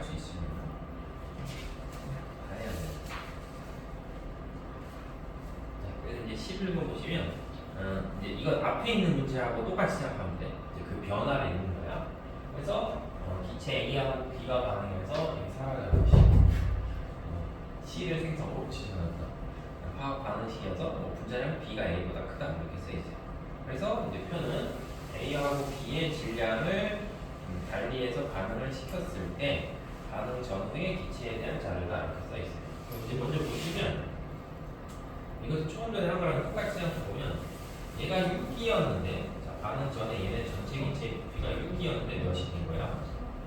수 있습니다. 다 해야 돼요. 자, 그래서 이제 11번 보시면 이제 이건 앞에 있는 문제하고 똑같이 생각하면 돼. 이제 그 변화를 있는 거야. 그래서 기체 A하고 B가 반응해서 살아가는 것이 C를 생성으로 지정한다. 화학 반응식이어서 분자량 B가 A보다 크다 이렇게 써있어요. 그래서 이제 표는 A하고 B의 질량을 달리해서 반응을 시켰을 때 반응 전후의 기체에 대한 자료가 이렇게 써있어요. 그럼 이제 먼저 보시면 이것도 조금 전에 한 거랑 똑같이 생각해보면 얘가 6기였는데 자, 반응 전에 얘네 전체 기체 부피가 6기였는데 몇이 된 거야?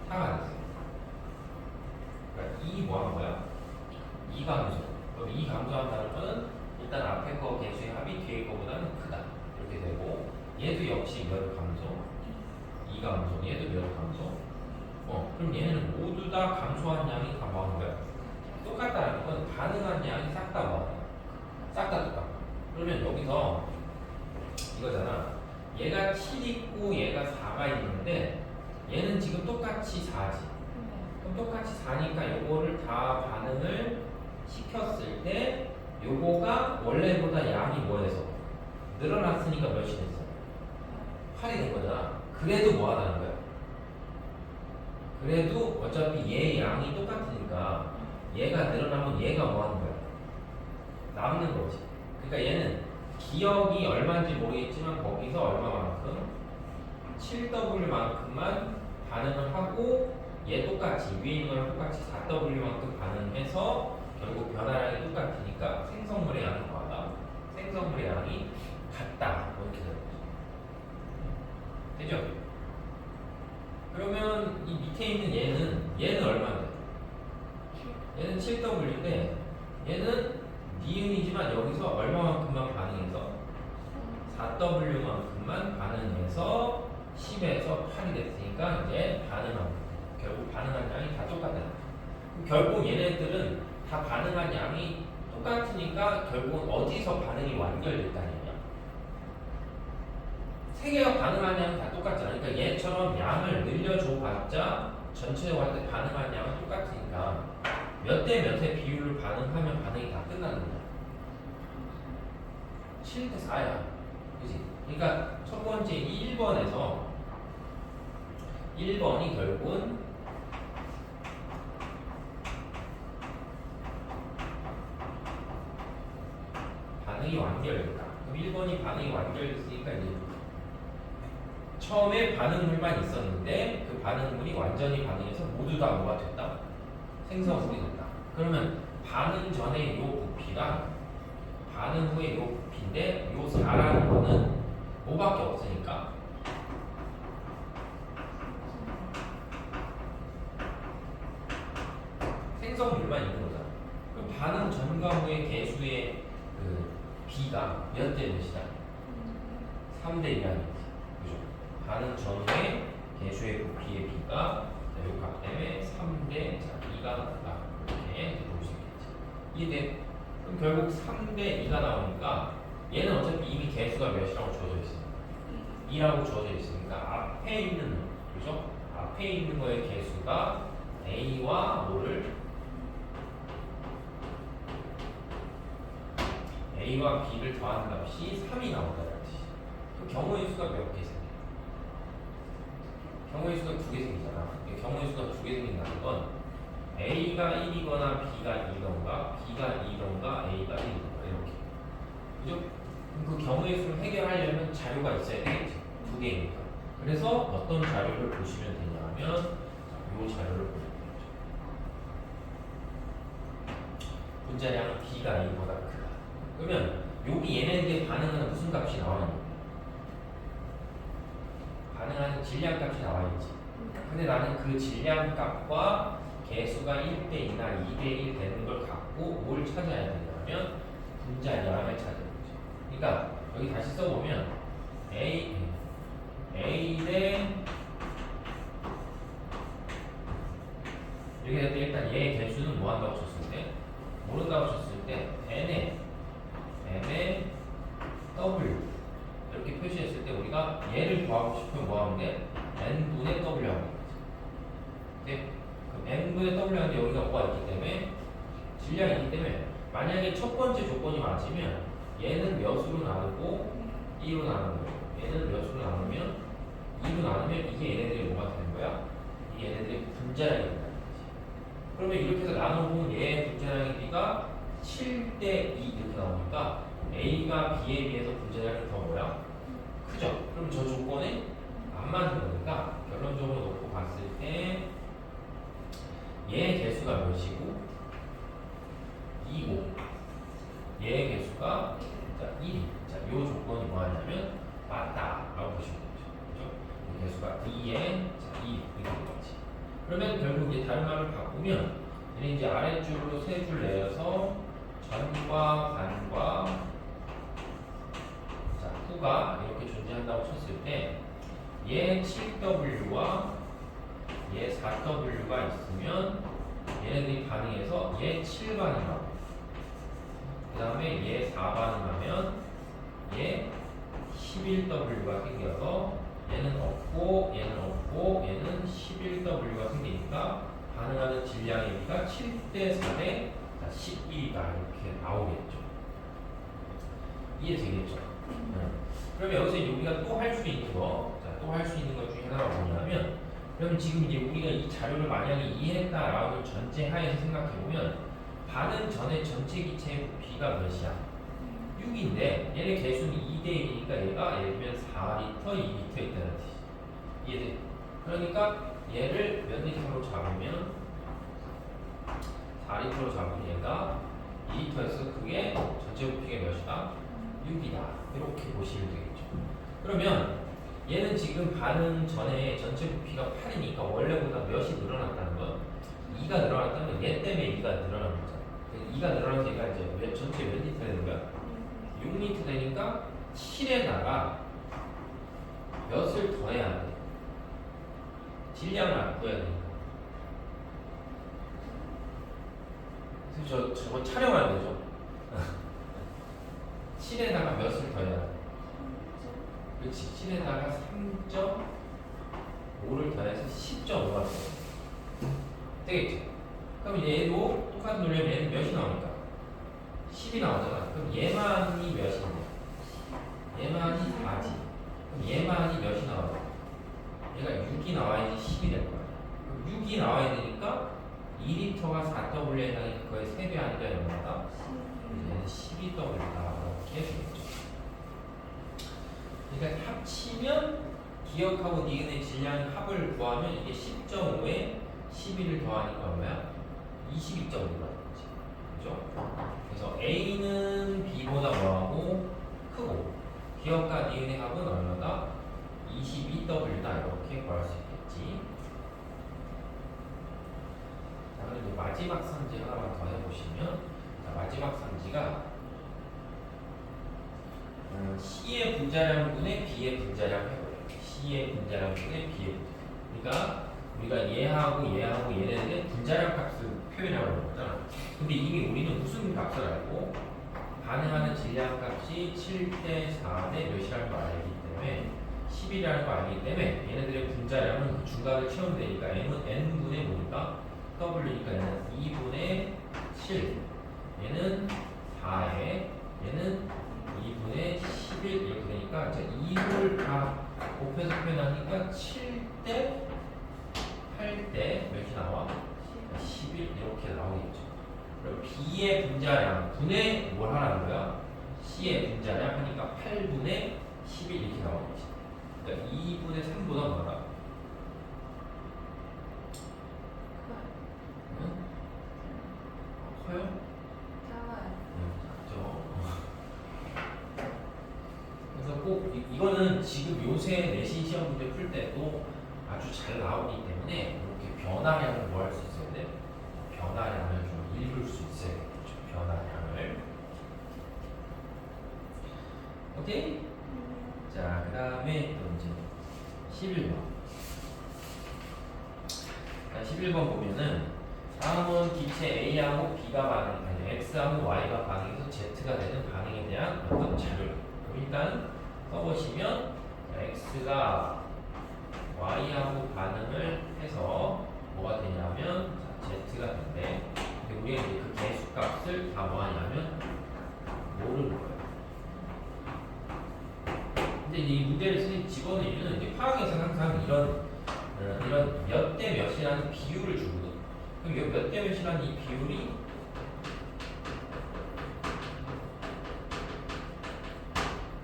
4가 됐어요. 그러니까 2 뭐 한 거야? 2감소. 그럼 2감소한다는 거는 일단 앞에 거 개수의 합이 뒤에 거보다는 크다. 이렇게 되고 얘도 역시 몇 감소? 2감소. 얘도 몇 감소? 그럼 얘는 모두 다 감소한 양이 다 뭐하는 거야? 똑같다는 건 반응한 양이 싹 다 뭐하는 거야? 싹 다 똑같아. 그러면 여기서 이거잖아. 얘가 7 있고 얘가 4가 있는데 얘는 지금 똑같이 4지. 그럼 똑같이 4니까 요거를 다 반응을 시켰을 때 요거가 원래보다 양이 뭐해서 늘어났으니까 몇이 됐어? 8이 된 거잖아. 그래도 뭐 하다는 거야? 그래도 어차피 얘 양이 똑같으니까 얘가 늘어나면 얘가 뭐 하는 거야? 남는 거지. 그러니까 얘는 기억이 얼마인지 모르겠지만 거기서 얼마만큼 7W만큼만 반응을 하고 얘 똑같이 위에 있는 거랑 똑같이 4W만큼 반응해서 결국 변화량이 똑같으니까 생성물의 양이 뭐하다? 생성물의 양이 같다. 이렇게 되는 거죠. 되죠? 그러면 이 밑에 있는 얘는 얼마인데? 얘는 7W인데 얘는 니은이지만 여기서 얼마만큼만 반응해서 4W만큼만 반응해서 10에서 8이 됐으니까 이제 결국 반응한 양이 다 똑같다. 결국 얘네들은 다 반응한 양이 똑같으니까 결국 어디서 반응이 완결됐다는 얘기야. 세 개가 반응한 양이 다 똑같잖아. 그러니까 얘처럼 양을 늘려줘 봤자 전체적으로 할 때 반응한 양은 똑같으니까 몇 대 몇의 비율을 반응하면 반응이 다 끝나는 거야. 7대 4야. 그지? 그러니까 첫 번째 1번에서 1번이 결국은 반응이 완결됐다. 그럼 1번이 반응이 완결됐으니까 이제 처음에 반응물만 있었는데 그 반응물이 완전히 반응해서 모두 다 뭐가 됐다? 생성물이 됐다. 그러면 반응 전에 요 부피랑 반응 후에 요 부피인데 요 4라는 거는 뭐밖에 없으니까 생성물만 있는 거잖아. 그럼 반응 전과 후의 개수의 그 B가 몇 대 몇이다? 3대 2라는 거지. 그죠? 반응 전후의 개수의 부피의 B가 요 값 때문에 3대 2가 나온다. 이렇게 볼 수 있겠지. 이해돼? 그럼 결국 3대 2가 나오니까 얘는 어차피 이미 개수가 몇이라고 주어져 있으니까 2라고 주어져 있으니까 앞에 있는 그죠? 앞에 있는 거의 개수가 A와 뭐를 A와 B를 더하는 값이 3이 나온다는 뜻이죠. 그럼 경우의 수가 몇 개 생겨? 경우의 수가 2개 생기잖아. 경우의 수가 2개 생긴다는 건 A가 1이거나 B가 2던가 B가 2던가 A가 1이던가 이렇게. 그죠? 그럼 그 경우의 수를 해결하려면 자료가 있어야 되겠죠. 2개니까. 그래서 어떤 자료를 보시면 되냐 하면 이 자료를 보시면 되죠. 분자량 B가 A보다 크다. 그러면 여기 얘네들이 반응하는 무슨 값이 나와요? 반응하는 질량 값이 나와있지. 근데 나는 그 질량 값과 개수가 1대 2나 2대 1 되는 걸 갖고 뭘 찾아야 되냐면 분자량을 찾아야 되죠. 그러니까 여기 다시 써보면 A 대 여기 일단 얘의 개수는 뭐 한다고 쳤을 때 모른다고 쳤을 때 N의 W 이렇게 표시했을 때 우리가 얘를 구하고 싶으면 뭐 하면 돼? N분의 W 하면 되겠지. 네? 그럼 n분의 w 하는데 여기가 뭐가 있기 때문에 질량이 있기 때문에 만약에 첫 번째 조건이 맞으면 얘는 몇으로 나누고 2로 나누는 거예요. 얘는 몇으로 나누면 2로 나누면 이게 얘네들이 뭐가 되는 거야? 이게 얘네들이 분자량이 된다는 거지. 그러면 이렇게 해서 나눠보면 얘의 분자량의 비가 7대 2 이렇게 나오니까 A가 B에 비해서 분자량이 더 뭐야? 크죠? 그럼 저 조건에 안 맞는 거니까 결론적으로 놓고 봤을 때 얘의 개수가 몇이고 2고 얘의 개수가 1이. 자, 이 조건이 뭐 하냐면 맞다라고 보시면 되죠. 그죠? 이 개수가 2에 2 이렇게 되겠지. 그러면 결국 이제 다른 말을 바꾸면 얘는 이제 아래줄로 세 줄 내어서 전과 반과 자, 후가 이렇게 존재한다고 쳤을 때 얘 7W와 얘 4W가 있으면 얘네들이 반응해서 얘 7반응 나오고 그 다음에 얘 4반응 하면 얘 11W가 생겨서 얘는 없고 얘는 없고 얘는 11W가 생기니까 반응하는 질량의 비가 7대 4대 12가 이렇게 나오겠죠. 이해되겠죠? 그러면 여기서 이제 우리가 또 할 수 있는 거, 또 할 수 있는 것 중에 하나가 뭐냐면, 그러면 지금 이제 우리가 이 자료를 만약에 이해했다라고 전제하에서 생각해보면, 반응 전에 전체 기체의 부피가 몇이야? 6인데, 얘네 개수는 2대 1이니까 얘가 예를 들면 4리터, 2리터 있다는 뜻이지. 이해돼? 그러니까 얘를 몇 리터로 잡으면, 4리터로 잡으면 얘가 2리터에서 그게 전체 부피가 몇이다? 6이다. 이렇게 보시면 되겠죠. 그러면 얘는 지금 반응 전에 전체 부피가 8이니까 원래보다 몇이 늘어났다는 건 2가 늘어났다는 건 얘 때문에 2가 늘어난 거잖아. 2가 늘어나서 얘가 이제 전체 몇 리터 되는 거야? 6리터 되니까 7에다가 몇을 더해야 돼? 질량을 안 구해야 되니까. 그래서 저거 촬영해야 되죠? 7에다가 몇을 더해야 돼? 그렇지. 7에다가 3.5를 더해서 10.5가 돼. 되겠죠? 그럼 얘도 똑같은 논리면 얘는 몇이 나오니까? 10이 나오잖아. 그럼 얘만이 몇인데? 얘만이 4지. 그럼 얘만이 몇이 나와야 돼? 얘가 6이 나와야지 10이 될 거야. 그럼 6이 나와야 되니까 2리터가 4W에 해당하니까 거의 3배 아니까 얼마다? 얘는 12W다. 이렇게 되겠죠. 그러니까 합치면 기억하고 니은의 질량 합을 구하면 이게 10.5에 11을 더하니까 얼마야? 22.5가 되지. 그죠? 그래서 A는 B보다 뭐하고 크고 기억과 니은의 합은 얼마다? 22W다. 이렇게 구할 수 있겠지. 자, 그리고 마지막 선지 하나만 더 해보시면 자, 마지막 선지가 C의 분자량분의 B의 분자량 해보래요. C의 분자량분의 B의 분자량. 그러니까 우리가 얘하고 얘네들의 분자량 값을 표현하는 거잖아. 근데 이미 우리는 무슨 값을 알고 반응하는 질량 값이 7대 4대 몇이라는 걸 알기 때문에 10이라는 걸 알기 때문에 얘네들의 분자량은 중간을 채우면 되니까 n분의 뭐니까 W니까 얘는 2분의 7 얘는 4에 얘는 2분의 11 이렇게 되니까 2를 다 곱해서 표현하니까 7대 8대 몇이 나와? 11 이렇게 나오겠죠. 그리고 B의 분자량 분의 뭘 하라는 거야? C의 분자량 하니까 8분의 11 이렇게 나오겠지. 그러니까 2분의 3보다 뭐라? 응? 커요? 작죠. 그래서 꼭 이거는 지금 요새 내신 시험 문제 풀 때도 아주 잘 나오기 때문에 이렇게 변화량을 뭐 할 수 있어야 돼? 변화량을 좀 읽을 수 있어야겠죠. 변화량을. 오케이? 자, 그 다음에 또 이제 11번. 자, 11번 보면은 다음은 기체 A하고 B가 반응, 아니 X하고 Y가 반응해서 Z가 되는 반응에 대한 어떤 자료를 일단 써보시면 X가 Y하고 반응을 해서 뭐가 되냐면 자, 이런 몇 대 몇이라는 비율을 주거든. 그럼 이 몇 대 몇이라는 이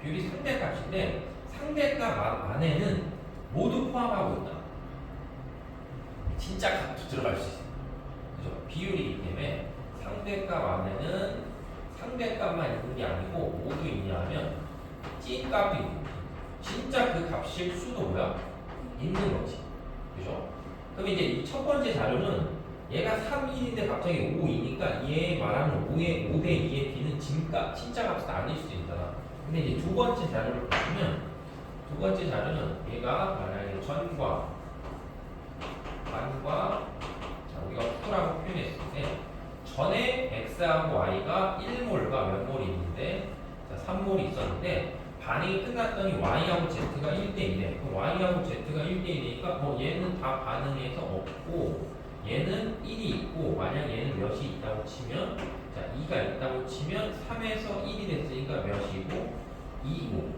비율이 상대값인데 상대값 안에는 모두 포함하고 있다. 진짜 값도 들어갈 수 있어요. 그죠? 비율이기 때문에 상대값 안에는 상대값만 있는 게 아니고 모두 있냐면 찐값이 있고 진짜 그 값일 수도 뭐야? 있는 거지. 그죠? 그럼 이제 이 첫 번째 자료는 얘가 3, 1인데 갑자기 5, 2니까 얘 말하는 5의 5대 2의 b는 진짜 값은 아닐 수도 있잖아. 근데 이제 두 번째 자료를 보시면 두 번째 자료는 얘가 만약에 전과 반과 우리가 Q라고 표현했을 때 전에 X하고 Y가 1몰과 몇 몰이 있는데 3몰이 있었는데 반응이 끝났더니 Y하고 Z가 1대1에 그럼 Y하고 Z가 1대1이니까 얘는 다 반응해서 없고 얘는 1이 있고 만약 얘는 몇이 있다고 치면 자 2가 있다고 치면 3에서 1이 됐으니까 몇이고 2고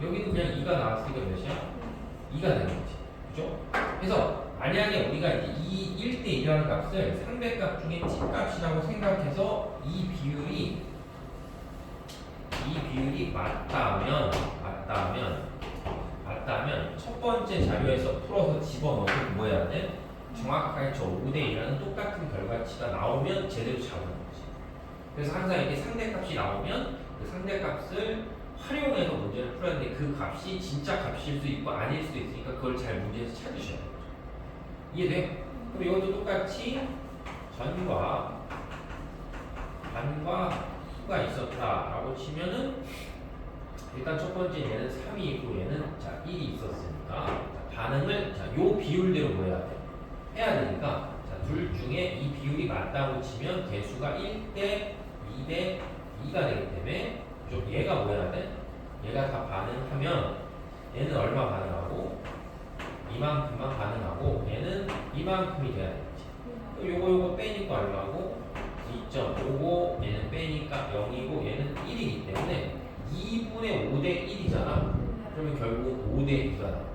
여기는 그냥 2가 나왔으니까 몇이야? 2가 되는 거지. 그죠? 그래서 만약에 우리가 이제 이 1대1이라는 값을 상대값 중에 찐값이라고 생각해서 이 비율이 맞다면 첫 번째 자료에서 풀어서 집어넣고 뭐 해야 돼? 정확하게 저 5대1이라는 똑같은 결과치가 나오면 제대로 잡는 거지. 그래서 항상 이렇게 상대값이 나오면 그 상대값을 활용해서 문제를 풀어야 되는데 그 값이 진짜 값일 수도 있고 아닐 수도 있으니까 그걸 잘 문제에서 찾으셔야 돼요. 이해돼? 그럼 이것도 똑같이 전과 반과 수가 있었다라고 치면은 일단 첫 번째 얘는 3이 있고 얘는 자 1이 있었으니까 자, 반응을 자 요 비율대로 뭐 해야 돼? 해야 되니까 자 둘 중에 이 비율이 맞다고 치면 개수가 1대 2대 2가 되기 때문에 좀 얘가 뭐 해야 돼? 얘가 다 반응하면 얘는 얼마 반응하고 이만큼만 반응하고 얘는 이만큼이 돼야 되겠지. 그럼 요거 빼니까 얼마고 2.5고 얘는 빼니까 0이고 얘는 1이기 때문에 2분의 5대 1이잖아. 그러면 결국 5대 2가 나오죠.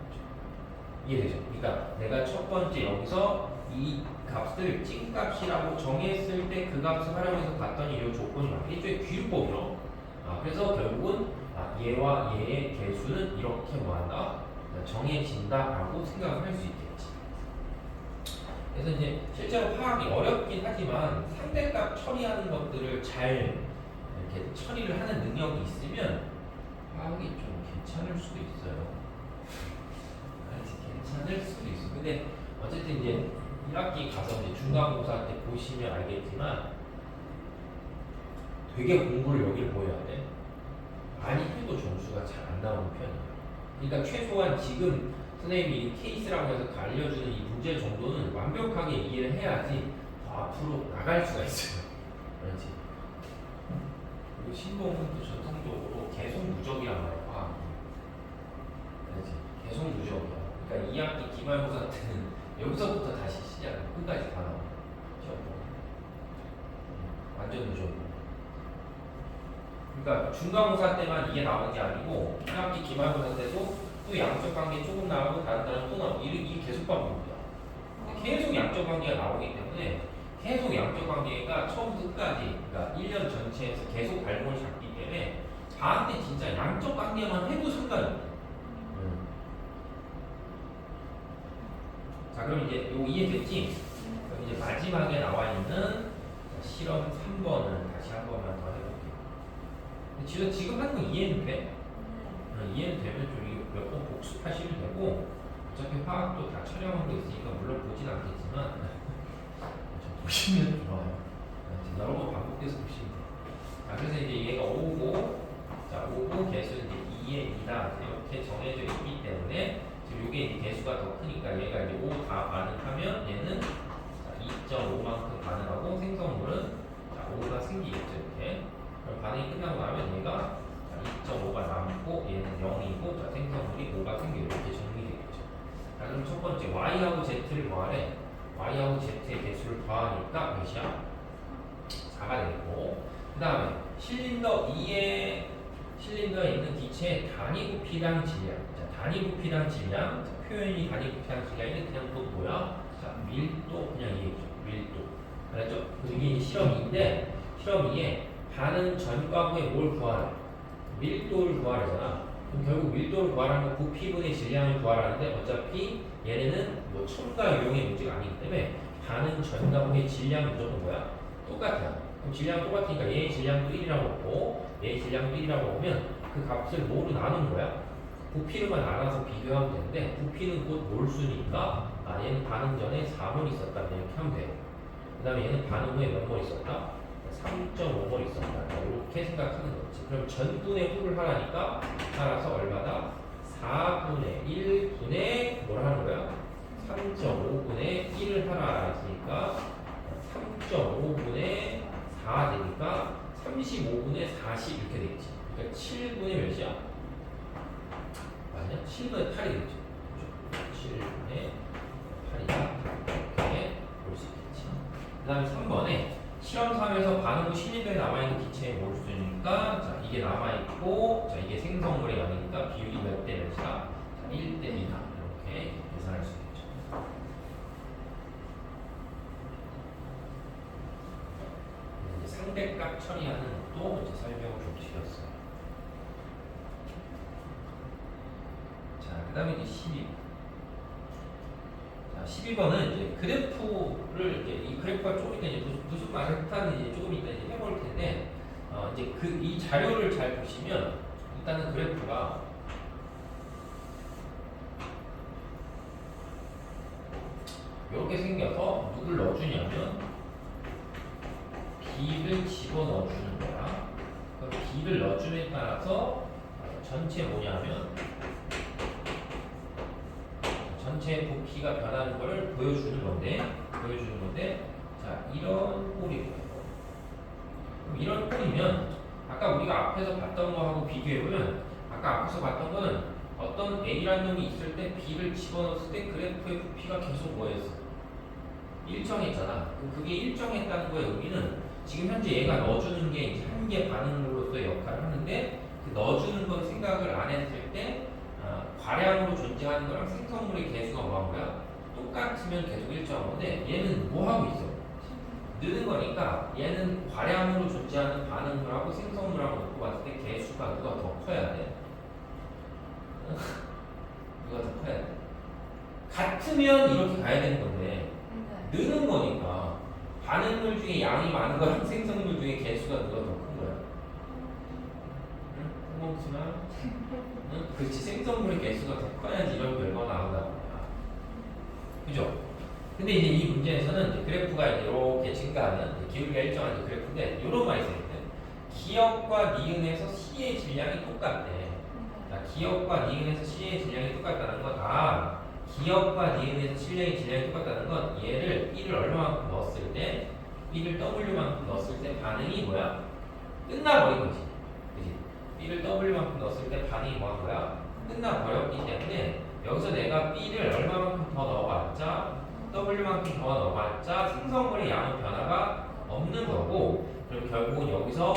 이해되죠? 그러니까 내가 첫 번째 여기서 이 값을 찐값이라고 정했을 때 그 값을 활용해서 봤더니 이 조건이 맞게 일종의 귀율법이로 그래서 결국은 얘와 얘의 개수는 이렇게 뭐한다? 정해진다라고 생각을 할 수 있겠지. 그래서 이제 실제로 화학이 어렵긴 하지만 상대값 처리하는 것들을 잘 이렇게 처리를 하는 능력이 있으면 화학이 좀 괜찮을 수도 있어요. 괜찮을 수도 있어. 근데 어쨌든 이제 1학기 가서 이제 중간고사 때 보시면 알겠지만 되게 공부를 여기를 뭐 해야 돼? 많이 해도 점수가 잘 안 나오는 편이에요. 그러니까 최소한 지금 선생님이 이 케이스라고 해서 알려주는 이 문제 정도는 완벽하게 이해를 해야지 더 앞으로 나갈 수가 있어요. 그렇지. 그리고 신봉은 또 전통적으로 계속 누적이란 말이야. 그렇지. 계속 누적이야. 그러니까 2학기 기말고사 때는 여기서부터 다시 시작, 끝까지 다 나와. 완전 누적. 그러니까 중간고사 때만 이게 나오는 게 아니고 1학기 기말고사 때도 또 양적 관계 조금 나오고 다른 또 나오고 이게 계속 반복이야. 계속 양적 관계가 나오기 때문에 계속 양적 관계가 처음부터 끝까지 그러니까 1년 전체에서 계속 발목을 잡기 때문에 방학 때 진짜 양적 관계만 해도 상관이 없어. 자 그럼 이제 요 이해됐지? 그럼 이제 마지막에 나와 있는 실험 3번을 다시 한 번만 더 해볼게요. 지금 하는 거 이해는 돼? 이해는 되면 좀 몇 번 복습하시면 되고 어차피 화학도 다 촬영한 거 있으니까 물론 보진 않겠지만 좀 보시면 좋아요. 여러 번 반복돼서 보시면 돼요. 자 그래서 이제 얘가 5고 자 5고 개수는 이제 2의 2다 이렇게 정해져 있기 때문에 지금 이게 이제 개수가 더 크니까 얘가 이제 5 다 반응하면 얘는 2.5만큼 반응하고 생성물은 자 5가 생기겠죠 이렇게. 그럼 반응이 끝나고 나면 얘가 2.5가 남고 얘는 0이고 자 생성물이 5가 생기고 이렇게 정리되겠죠. 자 그럼 첫 번째 y하고 z를 뭐하래? y하고 z의 개수를 더하니까 몇이야? 4가 되겠고 그 다음에 실린더에 있는 기체의 단위 부피량 질량 자 단위 부피량 질량 자, 표현이 단위극한 질량인데 그냥 또 뭐야? 자, 밀도 그냥 얘기죠. 밀도. 알았죠? 그래서 이게 이제 실험 2에 반응 전과 후에 뭘 구하래? 밀도를 구하래잖아. 그럼 결국 밀도를 구하라는 건 부피분의 질량을 구하라는데 어차피 얘네는 뭐 첨가 유형의 문제가 아니기 때문에 반응 전과 후의 질량 무조건 뭐야? 똑같아. 그럼 질량 똑같으니까 얘의 질량도 1이라고 보고 얘의 질량도 1이라고 보면 그 값을 뭐로 나누는 거야? 부피로만 나눠서 비교하면 되는데 부피는 곧 몰수니까 얘는 반응 전에 4몰 있었다 이렇게 하면 돼요. 그 다음에 얘는 반응 후에 몇 몰 있었다? 3.5몰 있었다. 이렇게 생각하는 거지. 그럼 전분의 후를 하라니까 따라서 얼마다? 4분의 1분의 뭘 하는 거야? 3.5분의 1을 하라 했으니까 3.5분의 4 되니까 35분의 40 이렇게 되겠지. 그러니까 7분의 몇이야? 맞냐? 7분의 8이 되겠죠. 7분의 8이다. 이렇게 볼 수 있겠지. 그 다음에 3번에 실험 3에서 반응 후 12도에 남아있는 기체의 몰수니까 자, 이게 남아있고 자, 이게 생성물의 양이니까 비율이 몇 대 몇이다? 자, 1대 2다. 이렇게 계산할 수 있겠죠. 이제 상대값 처리하는 것도 이제 설명을 좀 드렸어요. 자, 그 다음에 이제 12번. 자, 12번은 이제 그래프를 이렇게 이 그래프가 조금 이따 이제 무슨 말을 뜻하는지 이제 조금 이따 이제 해볼 텐데, 이제 이 자료를 잘 보시면 일단은 그래프가 이렇게 생겨서 누굴 넣어주냐면 B를 집어넣어 주는 거야. 그럼 B를 넣어줌에 따라서 전체 뭐냐면 전체 부피가 변하는 것을 보여주는 건데 자, 이런 꼴이에요. 그럼 이런 꼴이면 아까 우리가 앞에서 봤던 거하고 비교해보면 아까 앞에서 봤던 거는 어떤 A라는 놈이 있을 때 B를 집어넣었을 때 그래프의 부피가 계속 뭐였어? 일정했잖아. 그게 일정했다는 거의 의미는 지금 현재 얘가 넣어주는 게 이제 한 개 반응으로서의 역할을 하는데 그 넣어주는 건 생각을 안 했을 때 과량으로 존재하는 거랑 생성물의 개수가 뭐한 거야? 똑같으면 계속 일정한 건데 얘는 뭐 하고 있어? 느는 거니까 얘는 과량으로 존재하는 반응물하고 생성물하고 놓고 봤을 때 개수가 누가 더 커야 돼? 누가 더 커야 돼? 같으면 이렇게 가야 되는 건데 느는 거니까 반응물 중에 양이 많은 거랑 생성물 중에 개수가 누가 더 큰 거야? 응? 꽁꽁치나? 응? 그렇지. 생성물의 개수가 더 커야지 이런 결과가 나온다고 거야. 그죠? 근데 이제 이 문제에서는 이제 그래프가 이렇게 증가하는 기울기가 일정한 이제 그래프인데 이런 말이 있어요. 기역과 니은에서 C의 질량이 똑같대. 자, 기역과 니은에서 C의 질량이 똑같다는 건 기역과 니은에서 C의 질량이 똑같다는 건 얘를 1을 얼마만큼 넣었을 때 1을 W만큼 넣었을 때 반응이 뭐야? 끝나버린 거지. 그치? 1을 W만큼 넣었을 때 반응이 뭐한 거야? 끝나버렸기 때문에 여기서 내가 B를 얼마만큼 더 넣어봤자 W만큼 더 넣어봤자 생성물의 양은 변화가 없는 거고 그럼 결국은 여기서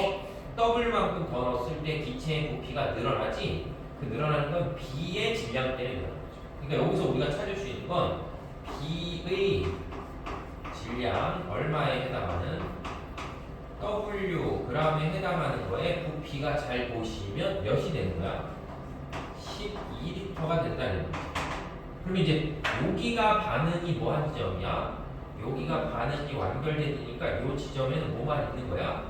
W만큼 더 넣었을 때 기체의 부피가 늘어나지 그 늘어나는 건 B의 질량 때문에 늘어나는 거죠. 그러니까 여기서 우리가 찾을 수 있는 건 B의 질량 얼마에 해당하는 W g에 해당하는 거에 부피가 잘 보시면 몇이 되는 거야? 12리터가 된다는 거죠. 그럼 이제 여기가 반응이 뭐한 지점이야? 여기가 반응이 완결되니까 이 지점에는 뭐만 있는 거야?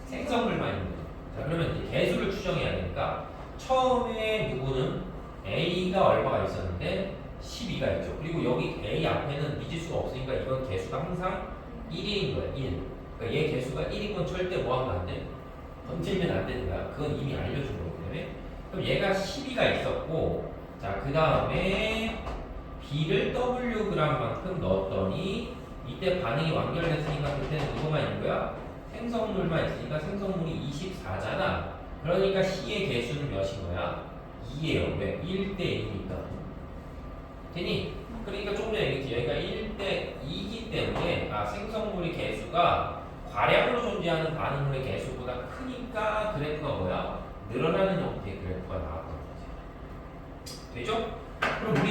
생성물만 있는 거야. 자, 그러면 이제 개수를 추정해야 되니까 처음에 누구는 A가 얼마가 있었는데 12가 있죠. 그리고 여기 A 앞에는 미지수가 없으니까 이건 개수가 항상 1인 거야. 1. 그러니까 얘 개수가 1인 건 절대 뭐 하면 안 돼? 건들면 안 되는 거야. 그건 이미 알려준 거기 때문에. 그럼 얘가 12가 있었고 자, 그 다음에 B를 Wg만큼 넣었더니 이때 반응이 완결됐으니까 그때는 누구만 있는 거야? 생성물만 있으니까 생성물이 24잖아. 그러니까 C의 개수는 몇인 거야? 2예요. 왜? 1대 2니까. 되니? 그러니까 조금 전에 얘기했지. 여기가 1대 2이기 때문에 생성물의 개수가 과량으로 존재하는 반응물의 개수보다 크니까 그래프가 뭐야? 늘어나는 형태의 그래프가 나왔던 거지. 되죠? 그럼 우리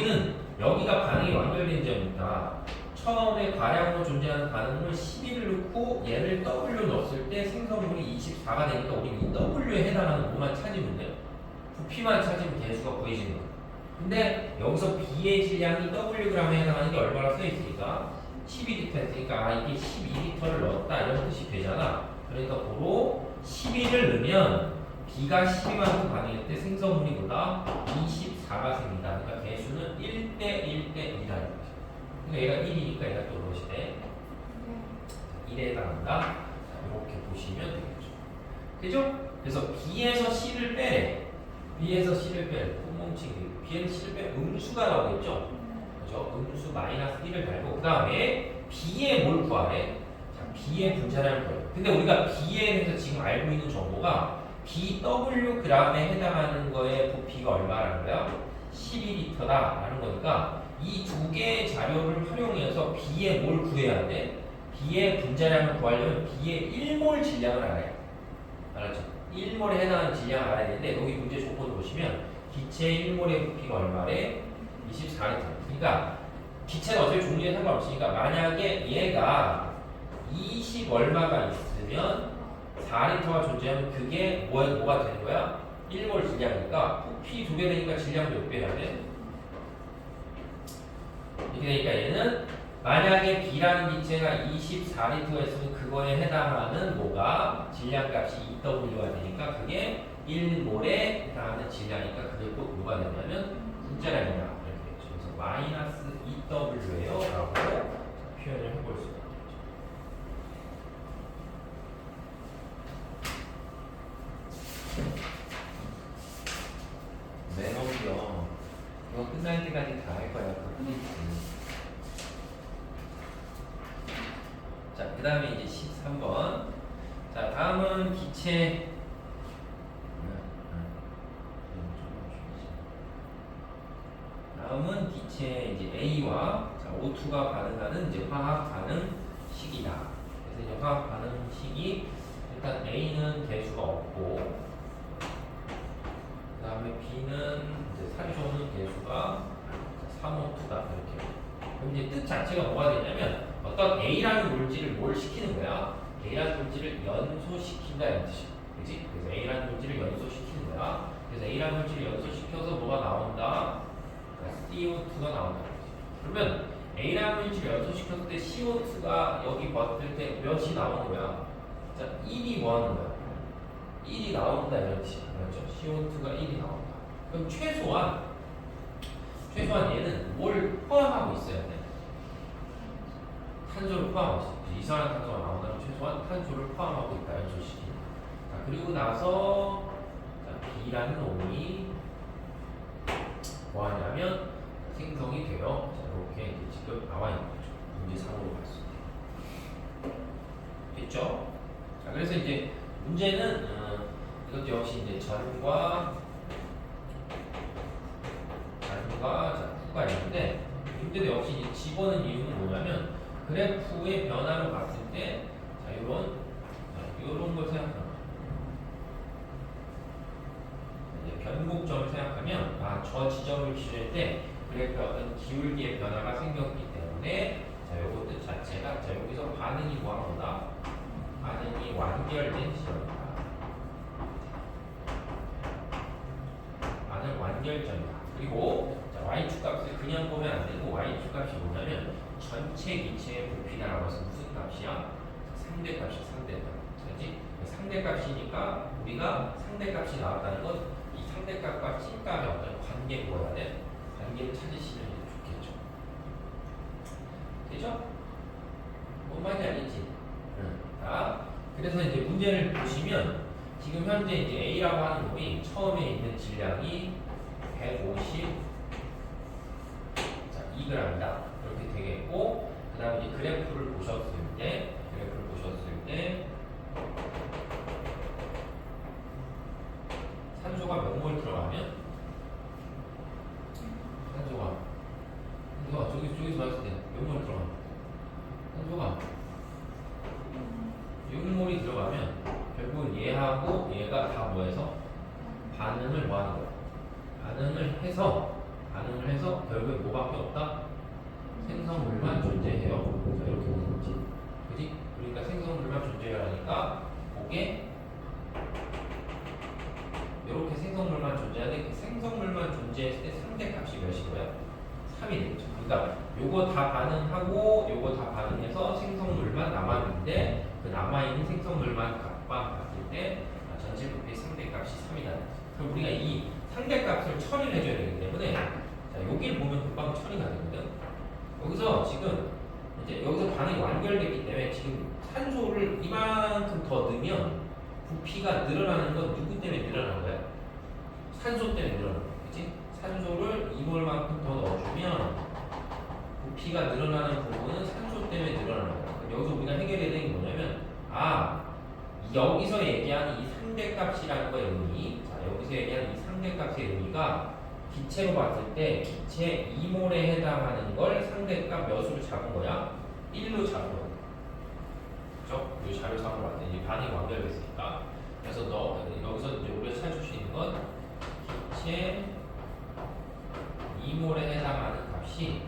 여기가 반응이 완결된 점이니까 처음에 과량으로 존재하는 반응물 11을 넣고 얘를 W 넣었을 때 생성물이 24가 되니까 우리는 이 W에 해당하는 뭐만 찾으면 돼요. 부피만 찾으면 개수가 구해지는 거예요. 근데 여기서 B의 질량이 Wg에 해당하는 게 얼마나 써있으니까 12리터 했으니까 아 이게 12리터를 넣었다 이런 뜻이 되잖아. 그러니까 고로 12를 넣으면 B가 12만큼 반응할 때 생성물이 보다 24가 생긴다. 그러니까 개수는 1대 1대 2라는 거죠. 그러니까 얘가 1이니까 얘가 또 몇이 돼? 1에 해당한다. 이렇게 보시면 되겠죠. 그죠? 그래서 B에서 C를 빼래. B에서 C를 빼래. 꽁뭉치기. B에서 C를 빼 음수가 나오겠죠? 그죠? 음수 마이너스 1을 달고 그 다음에 B의 뭘 구하래? 자, B의 분자량을 구해요. 근데 우리가 B에 대해서 지금 알고 있는 정보가 BWg에 해당하는 거의 부피가 얼마라는 거야? 12리터다 라는 거니까 이 두 개의 자료를 활용해서 B의 뭘 구해야 돼? B의 분자량을 구하려면 B의 1몰 질량을 알아야 돼. 알았죠? 1몰에 해당하는 질량을 알아야 되는데 여기 문제 조건을 보시면 기체 1몰의 부피가 얼마래? 24리터. 그러니까 기체는 어차피 종류에 상관없으니까 만약에 얘가 20 얼마가 있으면 4리터가 존재하면 그게 뭐가 되는 거야? 1몰 질량이니까 부피 2배 되니까 질량 몇 배 해야 돼? 이렇게 되니까 얘는 만약에 B라는 기체가 24리터였으면 그거에 해당하는 뭐가 질량값이 2W가 되니까 그게 1몰에 해당하는 질량이니까 그게 또 뭐가 되냐면 분자량이다 이렇게 되죠. 그래서 마이너스 2W예요 라고 표현을 해볼 수가 있겠죠. 매너비요. 이거 끝날 때까지 다 할 거야. 자, 그 다음에 이제 13번. 자, 다음은 기체. 다음은 기체 이제 A와 자, O2가 반응하는 이제 화학 반응식이다. 그래서 이제 화학 반응식이 일단 A는 개수가 없고, 그 다음에 B는 이제 산소는 개수가 3O2다 이렇게. 그럼 이제 뜻 자체가 뭐가 되냐면 어떤 A라는 물질을 뭘 시키는 거야? A라는 물질을 연소시킨다 이런 뜻이야. 그지? 그래서 A라는 물질을 연소시키는 거야. 그래서 A라는 물질을 연소시켜서 뭐가 나온다? CO2가 나온다. 그러면 A라는 물질을 연소시켰을 때 CO2가 여기 봤을 때 몇이 나오는 거야? 자, 1이 뭐 하는 거야? 1이 나온다 이런 뜻이야. 그렇죠? CO2가 1이 나온다. 그럼 최소한 얘는 뭘 포함하고 있어야 돼? 탄소를 포함하고 있어. 이산화탄소가 나온다면 최소한 탄소를 포함하고 있다. 연소시키. 자, 그리고 나서 자, B라는 놈이 뭐 하냐면 생성이 돼요. 자, 이렇게 지금 나와 있는 거죠. 문제상으로 봤을 때. 됐죠? 자, 그래서 이제 문제는 이것도 역시 이제 전과 자, 후가 있는데 문제도 역시 이제 집어넣은 이유는 뭐냐면 그래프의 변화를 봤을 때 자, 요런 걸 생각하는 거예요. 이제 변곡점을 생각하면 저 지점을 기준할 때 그래프의 어떤 기울기의 변화가 생겼기 때문에 자, 요거 뜻 자체가 자, 여기서 반응이 뭐한 거다? 반응이 완결된 지점이다. 반응 완결점이다. 그리고 자, y축 값을 그냥 보면 안 되고 y축 값이 뭐냐면 전체 기체의 부피라고 해서 무슨 값이야? 상대값이야. 상대값. 그렇지? 상대값이니까 우리가 상대값이 나왔다는 건 이 상대값과 찐값의 어떤 관계 뭐야 돼? 관계를 찾으시면 좋겠죠. 되죠? 뭔 말인지 알겠지? 응. 자, 그래서 이제 문제를 보시면 지금 현재 이제 A라고 하는 놈이 처음에 있는 질량이 150 2g이다. 이렇게 되겠고, 그 다음에 이제 그래프를 보셨을 때 산소가 몇 몰 들어가면 산소가 저기서 봤을 때 몇 몰 들어가면 산소가 6몰이 들어가면 결국 얘하고 얘가 다 뭐해서 반응을 뭐 하는 거야? 반응을 해서 반응을 해서 결국에 뭐밖에 없다? 생성물만 존재해요. 자, 이렇게 되는 거지. 그지? 그러니까 생성물만 존재하니까 그게 이렇게 생성물만 존재하는데 그 생성물만 존재했을 때 상대값이 몇인 거야? 3이 되겠죠. 그러니까 요거 다 반응하고 요거 다 반응해서 생성물만 남았는데 그 남아있는 생성물만 값만 봤을 때 전체 부피의 상대값이 3이다. 그럼 우리가 이 상대값을 처리를 해줘야 되기 때문에 자, 여기를 보면 금방 처리가 되거든. 여기서 지금 이제 여기서 반응이 완결됐기 때문에 지금 산소를 이만큼 더 넣으면 부피가 늘어나는 건 누구 때문에 늘어나는 거야? 산소 때문에 늘어나는 거야. 그치? 산소를 2몰만큼 더 넣어주면 부피가 늘어나는 부분은 산소 때문에 늘어나는 거야. 그럼 여기서 우리가 해결해야 되는 게 뭐냐면 여기서 얘기하는 이 상대값이라는 거의 의미 여기서 얘기하는 이 상대값의 의미가 기체로 봤을 때 기체 2몰에 해당하는 걸 상대값 몇으로 잡은 거야? 1로 잡은 거야. 그죠? 이 자료상으로 봤을 때 이제 반응이 완결됐으니까 그래서 여기서 이제 우리가 찾을 수 있는 건 기체 2몰에 해당하는 값이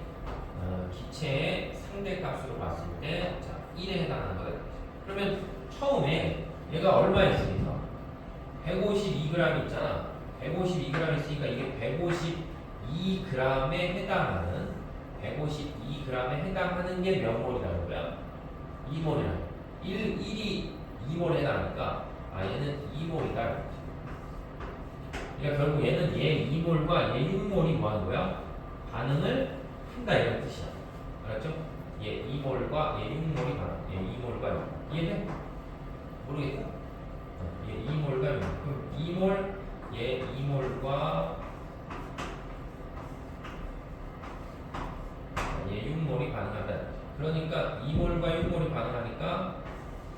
기체의 상대값으로 봤을 때 1에 해당하는 거다. 그러면 처음에 얘가 얼마였으니까 152g 있잖아. 152g 있으니까 이게 152g에 해당하는 152g에 해당하는 게 몇 몰이라는 거야? 2몰이라. 1이 2몰에 해당하니까 얘는 2몰이다. 그러니까 결국 얘는 얘 2몰과 얘 6몰이 뭐 하는 거야? 반응을 한다 이런 뜻이야. 알았죠? 얘 2몰과 얘 6몰이 반응. 얘 2몰과 6몰. 이해돼? 모르겠다. 얘 2몰과 6몰. 그럼 2몰 얘 2몰과 얘 6몰이 반응한다. 그러니까 2몰과 6몰이 반응하니까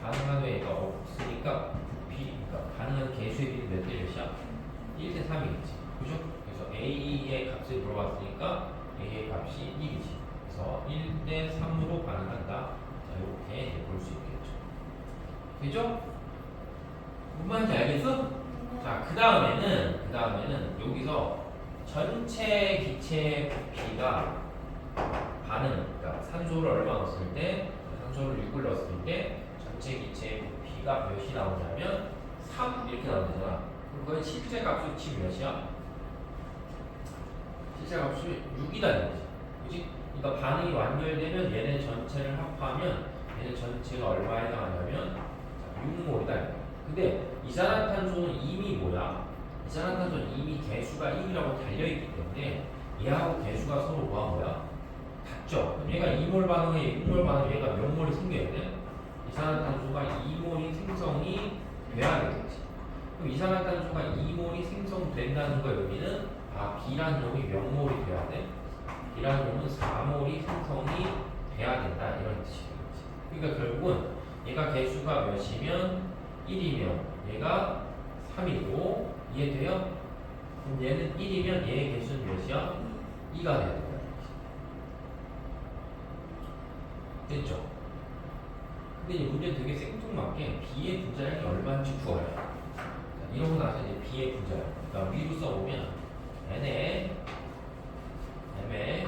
반응하는 애가 없으니까 부피, 그러니까 반응하는 개수의 비율 몇 대 몇이야? 1대 3이겠지. 그죠? 그래서 A의 값을 물어봤으니까 A의 값이 1이지. 그래서 1대 3으로 반응한다. 자, 이렇게 볼 수 있겠죠. 되죠? 무슨 말인지 알겠어? 자, 그 다음에는 여기서 전체 기체 부피가 반응, 그러니까 산소를 얼마 넣었을 때, 산소를 6을 넣었을 때 전체 기체의 부피가 몇이 나오냐면 3 이렇게 나오잖아. 그럼 그건 실제 값으로 치면 몇이야? 실제 값이 6이다 이거지. 그지? 그러니까 반응이 완결되면 얘네 전체를 합하면 얘네 전체가 얼마에 해당하냐면 6몰이다. 근데 이산화탄소는 이미 뭐야? 이산화탄소는 이미 개수가 1이라고 달려있기 때문에 얘하고 개수가 서로 뭐한 거야? 같죠? 그럼 얘가 2몰 반응에 6몰 반응에 얘가 몇 몰이 생겨야 돼? 이산화탄소가 2몰이 생성이 돼야 되겠지. 그럼 이산화탄소가 2몰이 생성된다는 거의 의미는 B라는 놈이 몇 몰이 돼야 돼? B라는 놈은 4몰이 생성이 돼야 된다 이런 뜻이 되겠지. 그러니까 결국은 얘가 개수가 몇이면 1이면 얘가 3이고 이해돼요? 그럼 얘는 1이면 얘의 개수는 몇이야? 2가 돼야 된다. 됐죠? 근데 이 문제는 되게 생뚱맞게 B의 분자량이 얼마인지 구하래. 이러고 나서 이제 B의 분자량. 그러니까 위로 써보면 N에 M에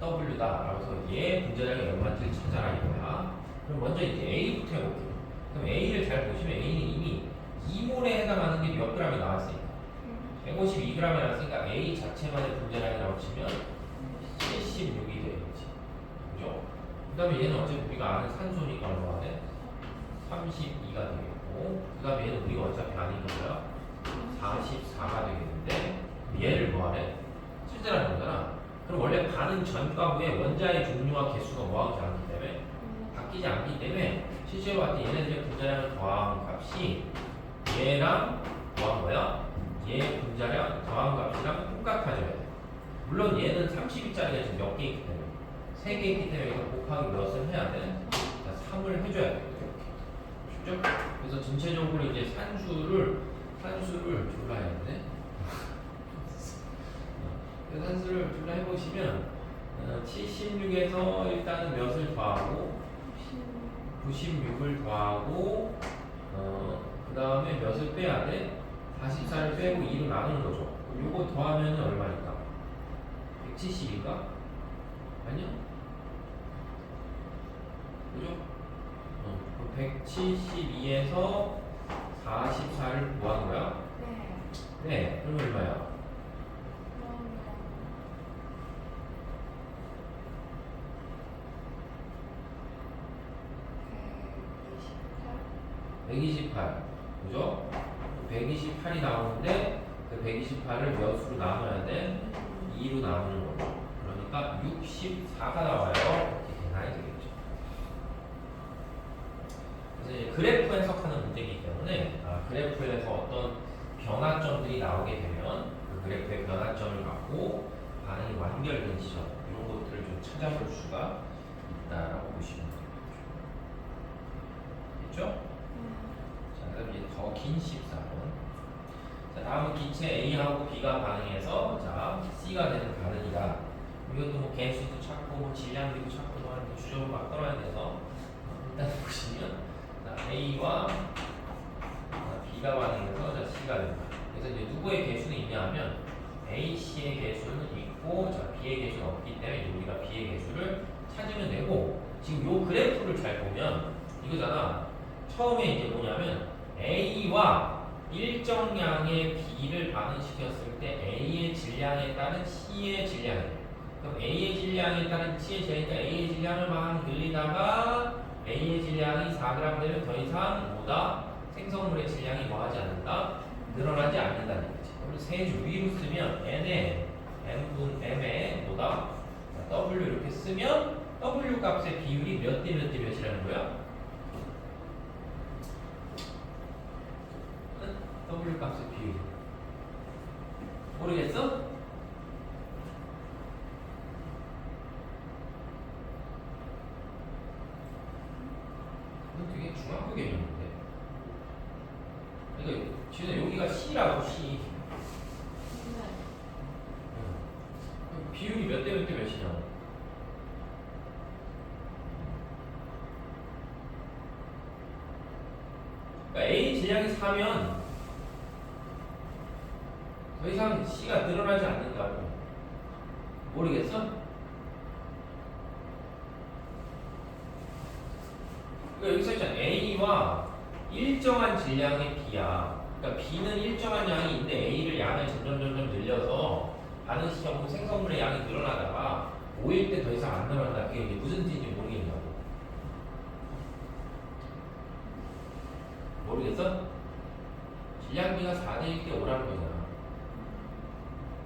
W다. 라고서 얘의 분자량이 얼마인지를 찾아라 이거야. 그럼 먼저 이제 A부터 해볼게요. 그럼 A를 잘 보시면 A는 이미 2몰에 해당하는 게 몇 g이 나왔으니까 152g이 나왔으니까 A 자체만의 분자량이라고 치면 76이 되겠지. 그죠? 그 다음에 얘는 어차피 우리가 아는 산소니까 얼마가 돼? 32가 되겠고 그 다음에 얘는 우리가 어차피 아는 거야 44가 되겠는데 얘를 뭐하래? 실제라는 거잖아. 그럼 원래 반응 전과 후에 원자의 종류와 개수가 뭐하지 않기 때문에 바뀌지 않기 때문에 실제로 봤을 때 얘네들의 분자량을 더한 값이 얘랑 더한 거야? 얘 분자량 더한 값이랑 똑같아져야 돼. 물론 얘는 32짜리가 지금 몇 개 있기 때문에 3개 있기 때문에 이거 곱하기 몇을 해야 돼? 3을 해줘야 돼. 쉽죠? 그래서 전체적으로 이제 산수를 졸라 해야 되네. 산수를 졸라 해보시면 76에서 일단은 몇을 더하고 96을 더하고 그 다음에 몇을 빼야 돼? 44를 빼고 2로 나누는 거죠. 요거 더하면 얼마니까? 170인가? 아니요? 그죠? 172에서 44를 뭐 하는 거야? 네. 네, 그럼 얼마야? 그러면 128, 그죠? 128이 나오는데 그 128을 몇으로 나눠야 돼? 2로 나누는 거죠. 그러니까 64가 나와요. 이렇게 계산이 되겠죠. 그래서 이제 그래프 해석하는 문제이기 때문에 그래프에서 어떤 변화점들이 나오게 되면 그 그래프의 변화점을 갖고 반응이 완결된 지점 이런 것들을 좀 찾아볼 수가 있다라고 보시면 되겠죠. 자, 그럼 이제 더 긴 14번. 자, 다음은 기체 A하고 B가 반응해서 자, C가 되는 반응이다. 이것도 뭐 개수도 찾고 뭐 질량비도 찾고 뭐 하는 주적으로 막 떨어야 돼서 일단 보시면 자, A와 B가 반응해서 자, C가 된다. 그래서 이제 누구의 개수는 있냐 하면 A, C의 개수는 있고 자, B의 개수는 없기 때문에 우리가 B의 개수를 찾으면 되고 지금 요 그래프를 잘 보면 이거잖아. 처음에 이제 뭐냐면 A와 일정량의 B를 반응시켰을 때 A의 질량에 따른 C의 질량이 돼. 그럼 A의 질량에 따른 C의 질량이니까 A의 질량을 막 늘리다가 A의 질량이 4g 되면 더 이상 뭐다? 생성물의 질량이 뭐하지 않는다? 늘어나지 않는다는 거지. 그리고 세줄 위로 쓰면 N에 M분 M에 뭐다? W 이렇게 쓰면 W 값의 비율이 몇 대 몇 대 몇이라는 거야? W 값의 비율 모르겠어? 이건 되게 중학교 개념인데. 그러니까 지금 여기가 C라고 C. 비율이 몇 대 몇 대 몇이냐? 그러니까 A 질량이 4면 더 이상 C가 늘어나지 않는다고. 모르겠어? 그러니까 여기서 있잖아. A와 일정한 질량의 B야. 그러니까 B는 일정한 양이 있는데 A를 양을 점점 늘려서 반응시켜보면 생성물의 양이 늘어나다가 5일 때 더 이상 안 늘어난다. 그게 이제 무슨 뜻인지 모르겠냐고. 모르겠어? 질량비가 4대 1대 5라는 거잖아.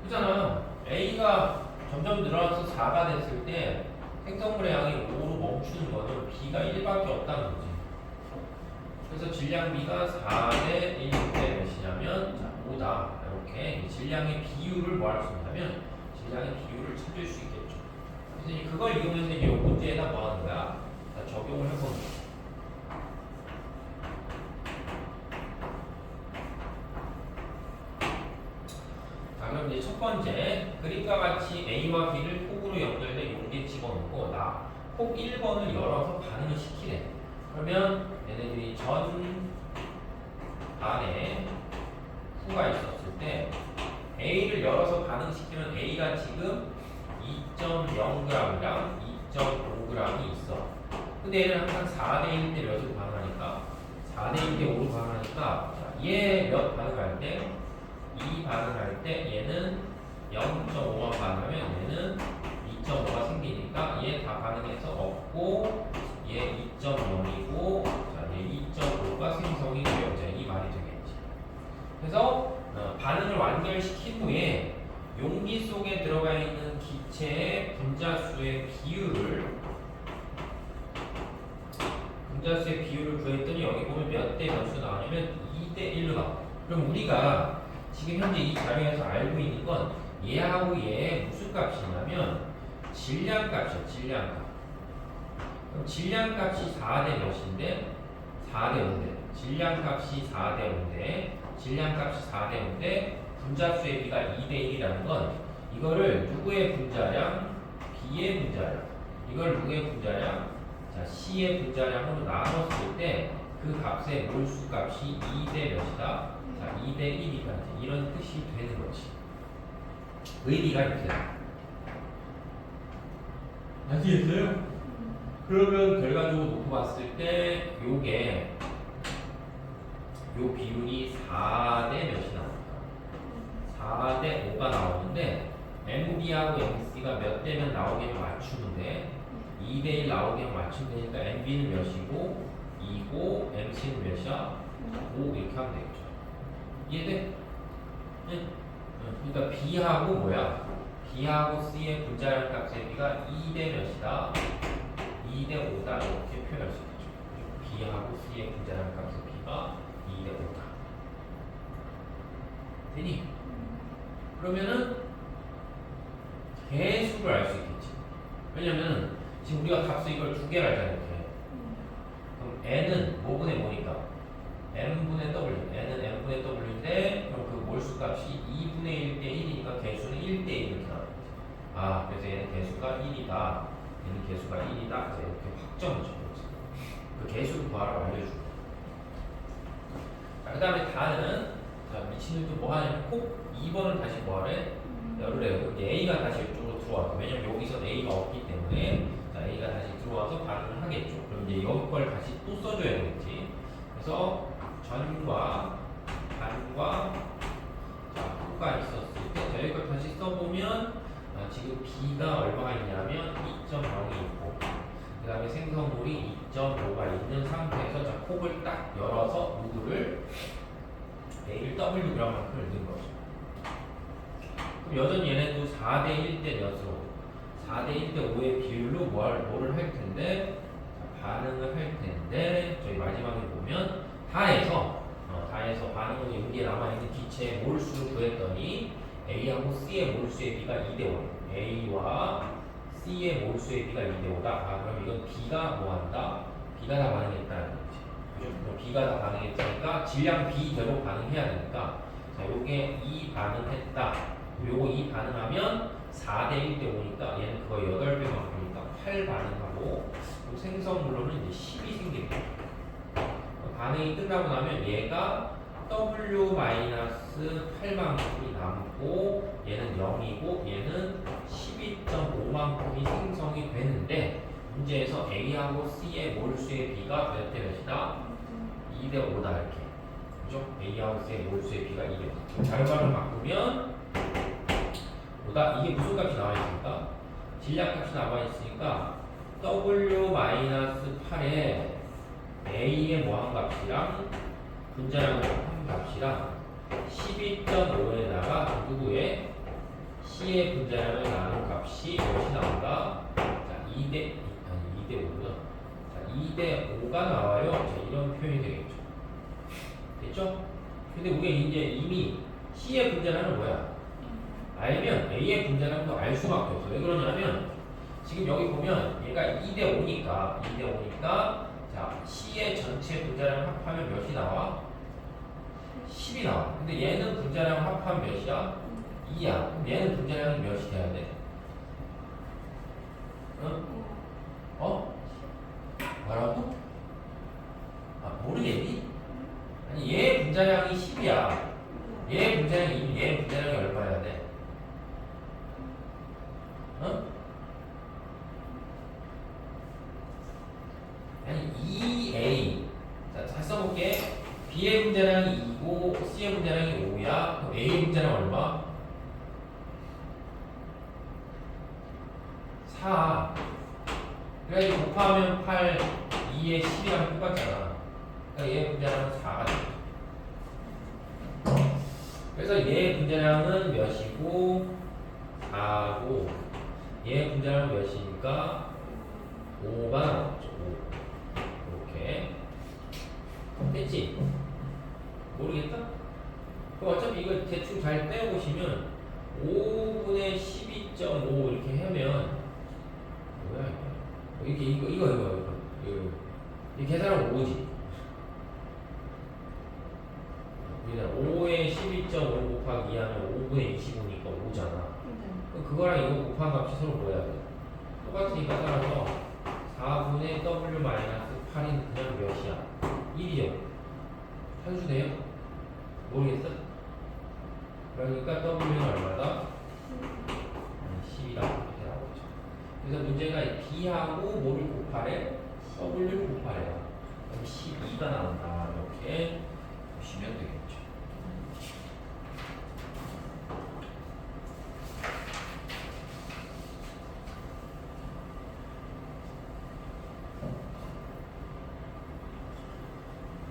그잖아. A가 점점 늘어나서 4가 됐을 때 생성물의 양이 5로 멈추는 거는 B가 1밖에 없다는 거지. 그래서 질량비가 4대 1대 몇이냐면 자, 5다. 이렇게 질량의 비율을 뭐 할 수 있냐면 질량의 비율을 찾을 수 있겠죠. 그래서 이제 그걸 이용해서 이 문제에다 뭐 하는 거야? 자, 적용을 해보는 거야. 자, 그럼 이제 첫 번째 그림과 같이 A와 B를 폭으로 연결된 용기에 집어넣고 폭 1번을 열어서 반응을 시키래. 그러면 얘네들이 전 안에 후가 있었을 때 A를 열어서 반응시키면 A가 지금 2.0g이랑 2.5g이 있어. 근데 얘는 항상 4대 1대 몇으로 반응하니까 4대 1대 5로 반응하니까 얘 몇 반응할 때 2 반응할 때 얘는 0.5만 반응하면 얘는 2.5가 생기니까 얘 다 반응해서 없고 얘 2.0이고 자, 얘 2.5가 생성이 되어져. 이 말이 되겠지. 그래서 반응을 완결시킨 후에 용기 속에 들어가 있는 기체의 분자수의 비율을 구했더니 여기 보면 몇 대 몇수 나오냐면 2대 1로 나와. 그럼 우리가 지금 현재 이 자료에서 알고 있는 건 얘하고 얘의 무슨 값이냐면 질량값이야. 질량값. 그럼 질량값이 4대 몇인데 4대 5인데 질량값이 4대 5인데 질량값이 4대 5인데 분자수의 비가 2대 1이라는 건 이거를 누구의 분자량? B의 분자량. 이걸 누구의 분자량? 자, C의 분자량으로 나눴을 때 그 값의 몰수 값이 2대 몇이다? 자, 2대 1이다. 이런 뜻이 되는 거지. 의미가 이렇게 돼. 아시겠어요? 그러면 결과적으로 놓고 봤을 때 요게 요 비율이 4대 몇이 나올까? 4대 5가 나오는데 MB하고 MC가 몇 대면 나오게 맞추면 돼. 2대 1 나오게 맞추면 되니까 MB는 몇이고 2고 MC는 몇이야? 5 이렇게 하면 되겠죠. 이해돼? 응? 응. 그러니까 B하고 뭐야? B하고 C의 분자량 값의 B가 2대 몇이다? 2대 5다 이렇게 표현할 수 있겠죠. B하고 C의 분자량 값의 B가 2대 5다. 되니? 그러면은 개수를 알 수 있겠지. 왜냐면은 지금 우리가 값을 이걸 두 개를 알잖아 이렇게. 그럼 n은 뭐분의 뭐니까? n분의 w. n은 n분의 w인데 그럼 그 몰수 값이 2분의 1대 1이니까 개수는 1대 1 이렇게 나오겠지. 아 그래서 얘는 개수가 1이다. 얘는 개수가 1이다. 이렇게 확정을 적어보자. 그 개수를 구하라고 알려주고. 자, 그 다음에 다는 자, 미친놈도 뭐 하냐면 꼭 2번을 다시 구하래. 열으래요. A가 다시 이쪽으로 들어와서 왜냐면 여기서 A가 없기 때문에 자, A가 다시 들어와서 반응을 하겠죠. 그럼 이제 여기 걸 다시 또 써줘야 되겠지. 그래서 전과 반과 자, 후가 있었을 때 자, 여기 걸 다시 써보면 지금 B가 얼마가 있냐면 2.0이 있고 그 다음에 생성물이 2.5가 있는 상태에서 자, 콕을 딱 열어서 누구를 A를 W 그램만큼을 넣은 거죠. 그럼 여전히 얘네도 4대 1대 몇으로 4대 1대 5의 비율로 뭐를 할 텐데 자, 반응을 할 텐데 저희 마지막에 보면 다해서 반응은 여기에 남아있는 기체의 몰수를 구했더니 A하고 C의 몰수의 비가 2대 5 A와 C의 몰수의 비가 2대 5다. 아 그럼 이건 B가 뭐한다? B가 다 반응했다는 거지. 그죠? 그럼 B가 다 반응했으니까 질량 B대로 반응해야 되니까 자 요게 2 반응했다. 요거 2 반응하면 4대 1대 5니까 얘는 거의 8배만큼이니까 8 반응하고 생성물로는 이제 10이 생깁니다. 반응이 끝나고 나면 얘가 W-8만큼이 남고 얘는 0이고 얘는 12.5만큼이 생성이 되는데 문제에서 A하고 C의 몰수의 비가 몇 대 몇이다? 2대 5다 이렇게. 그죠? A하고 C의 몰수의 비가 2대 5. 자료값을 바꾸면 보다 이게 무슨 값이 나와 있습니까? 질량 값이 나와 있으니까 W-8에 A의 뭐한 값이랑 분자량의 한 값이랑 12.5에다가 누구의 C의 분자량을 나눈 값이 몇이 나온다? 자, 2대 5구나. 자, 2대 5가 나와요. 자, 이런 표현이 되겠죠. 됐죠? 근데 우리가 이제 이미 C의 분자량은 뭐야? 알면 A의 분자량도 알 수밖에 없어. 왜 그러냐면 지금 여기 보면 얘가 2대 5니까 자 C의 전체 분자량 합하면 몇이 나와? 10이 나와. 근데 얘는 분자량 합하면 몇이야? 2야. 그럼 얘는 분자량이 몇이 돼야 돼? 응? 어? 뭐라고? 아 모르겠니? 아니 얘 분자량이 10이야. 얘 분자량이 얼마야 돼? 어? 아니 2A 자 써볼게. B의 분자량이 2고 C의 분자량이 5야. 그럼 A의 분자량 얼마? 4. 그래가지고 곱하면 8 2에 10이랑 똑같잖아. 그러니까 얘의 분자량은 4가 돼. 그래서 얘의 분자량은 몇이고 4고 얘의 분자량은 몇이니까 5가 나왔죠. 5. 이렇게 됐지? 모르겠다? 그럼 어차피 이거 대충 잘 빼보시면 5분의 12.5 이렇게 하면 뭐야 이거 이거 이 계산하면 5지. 그냥 5에 12.5 곱하기 2 하면 5분의 25니까 5잖아. 그럼 그거랑 이거 곱한 값이 서로 뭐야 돼? 똑같으니까 따라서 4분의 W-8인 그냥 몇이야? 1이요. 산수돼요? 모르겠어? 그러니까 W는 얼마다? 10이다. 이렇게 나오죠. 그래서 문제가 이 B하고 뭐를 곱하래? W를 곱하래요. 그럼 12가 나온다. 이렇게 보시면 되겠죠.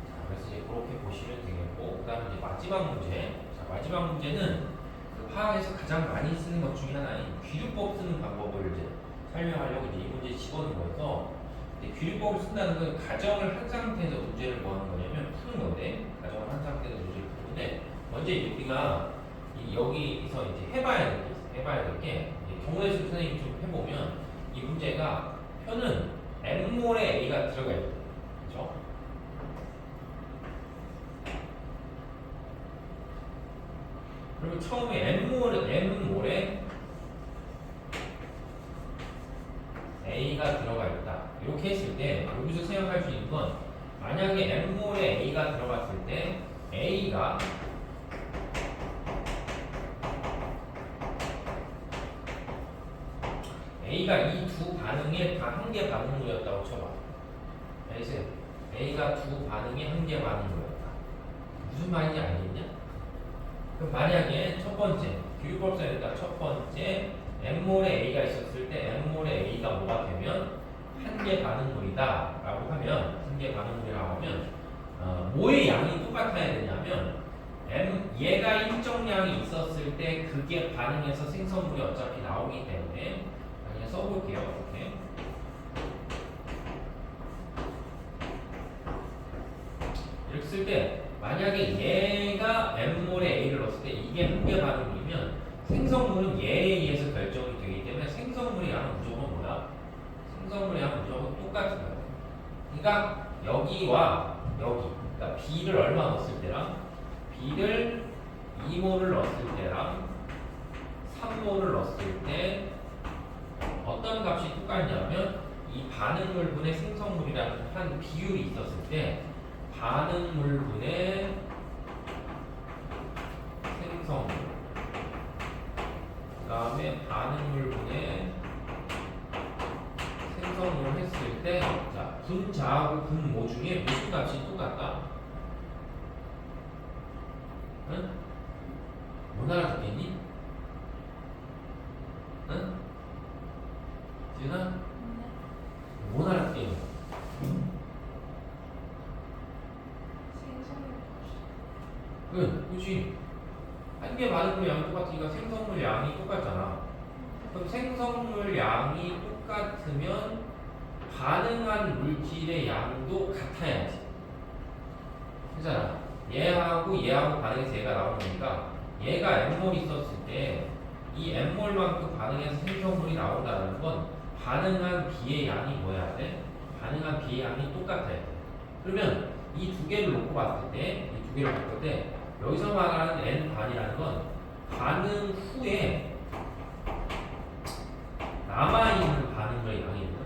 자, 그래서 이제 그렇게 보시면 되겠고, 그 다음에 이제 마지막 문제. 자, 마지막 문제는 그 화학에서 가장 많이 쓰는 것 중에 하나인 귀류법 쓰는 방법을 이제 설명하려고 이제 이 문제 집어넣은 거여서, 귀류법을 쓴다는 건 가정을 한 상태에서 문제를 뭐 하는 거냐면 푸는 건데, 가정을 한 상태에서 문제를 푸는 건데, 먼저 이제 우리가 여기서 이제 해봐야 될 게, 경우의 수 선생님이 좀 해보면 이 문제가 표는 n몰의 a가 들어가 있거든요. 그렇죠? 그리고 처음에 n몰에 a가 들어가 있다. 이렇게 했을 때 여기서 생각할 수 있는 건, 만약에 n몰에 a가 들어갔을 때 a가 이 두 반응에 다 한 개 반응물이었다고 쳐봐. 그래서 A가 두 반응에 한 개 반응물이었다. 무슨 말인지 알겠냐? 그럼 만약에 첫 번째 규율법상에다 첫 번째 n몰에 A가 있었을 때 n몰에 A가 뭐가 되면 한 개 반응물이다 라고 하면, 한 개 반응물이라고 하면 뭐의 양이 똑같아야 되냐면, 얘가 일정량이 있었을 때 그게 반응해서 생성물이 어차피 나오기 때문에 그냥 써볼게요. 이렇게 쓸 때, 만약에 얘가 n몰에 A를 넣었을 때 이게 한 개 반응물이면 생성물은 얘에 의해서 결정이 되기 때문에 생성물의 양은 무조건 뭐야? 생성물의 양은 무조건 똑같은 거예요. 그러니까 여기와 여기, 그러니까 B를 얼마 넣었을 때랑 B를 2몰을 넣었을 때랑 3몰을 넣었을 때 어떤 값이 똑같냐면, 이 반응물분의 생성물이라는 한 비율이 있었을 때 반응물분의 생성물, 그 다음에 반응물분의 생성물을 했을 때, 자, 분자하고 분모 중에 무슨 값이 똑같다? 응? 못 알아듣겠니? 응? 지은아? 못 알아듣겠니? 그치. 한 개 반응물 양이 똑같으니까 생성물 양이 똑같잖아. 그럼 생성물 양이 똑같으면 반응한 물질의 양도 같아야지. 그잖아. 얘하고 반응해서 얘가 나오는 거니까, 얘가 n몰 있었을 때 이 n몰만큼 반응해서 생성물이 나온다는 건 반응한 B의 양이 뭐야 돼? 반응한 B의 양이 똑같아야 돼. 그러면 이 두 개를 놓고 봤을 때, 여기서 말하는 n반이라는 건 반응 후에 남아있는 반응물의 양이거든.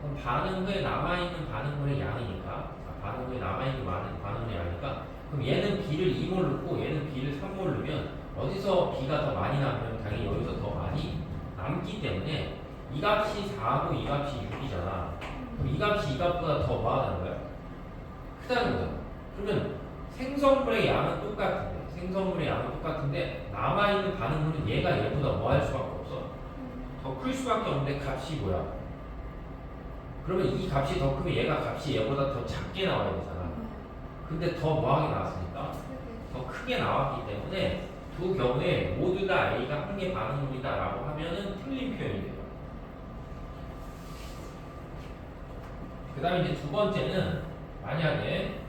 그럼 반응 후에 남아있는 반응물의 양이니까, 반응 후에 남아있는 반응물의 양이니까, 그럼 얘는 B를 2몰 넣고 얘는 B를 3몰 넣으면 어디서 B가 더 많이 나면 당연히 여기서 더 많이 남기 때문에, 이 값이 4하고 이 값이 6이잖아. 그럼 이 값이 이 값보다 더 뭐하다는 거야? 크다는 거잖아. 그러면 생성물의 양은 똑같은데 남아있는 반응물은 얘가 얘보다 뭐 할 수밖에 없어? 더 클 수밖에 없는데 값이 뭐야? 그러면 이 값이 더 크면 값이 얘보다 더 작게 나와야 되잖아. 근데 더 뭐하게 나왔으니까? 더 크게 나왔기 때문에 두 경우에 모두 다 A가 한 개 반응물이다 라고 하면은 틀린 표현이 돼요. 그 다음에 이제 두 번째는, 만약에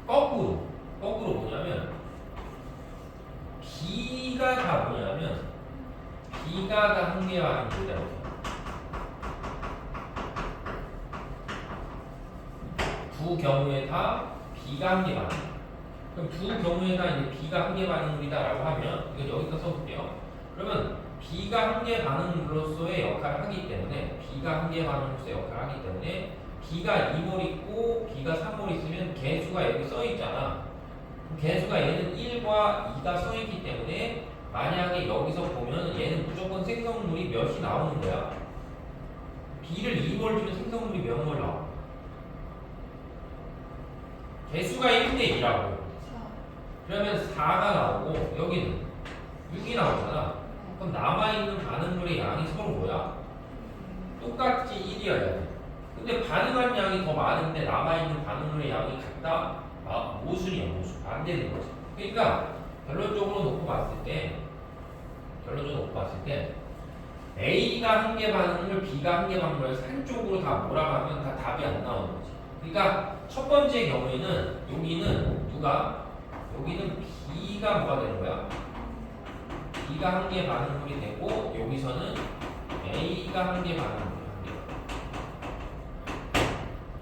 거꾸로 뭐냐면, B가 다 한 개 반응물이다. 두 경우에 다 B가 한 개 반응. 그럼 두 경우에 다 이제 B가 한 개 반응물이다라고 하면, 이건 여기다 써볼게요. 그러면 B가 한 개 반응물로서의 역할을 하기 때문에, B가 2몰 있고 B가 3몰 있으면 개수가 여기 써 있잖아. 개수가 얘는 1과 2가 써 있기 때문에 만약에 여기서 보면 얘는 무조건 생성물이 몇이 나오는 거야. B를 2몰 주면 생성물이 몇 몰 나와? 개수가 1대 2라고. 4. 그러면 4가 나오고 여기는 6이 나오잖아. 그럼 남아있는 반응물의 양이 서로 뭐야? 똑같이 1이어야 돼. 근데 반응한 양이 더 많은데 남아있는 반응물의 양이 같다? 아, 모순이야, 모순. 안 되는 거지. 그러니까 결론적으로 놓고 봤을 때 A가 한 개 반응물, B가 한 개 반응물 한쪽으로 다 몰아가면 다 답이 안 나오는 거지. 그러니까 첫 번째 경우에는 여기는 여기는 B가 뭐가 되는 거야? B가 한 개 반응물이 되고 여기서는 A가 한 개 반응물이 한 개.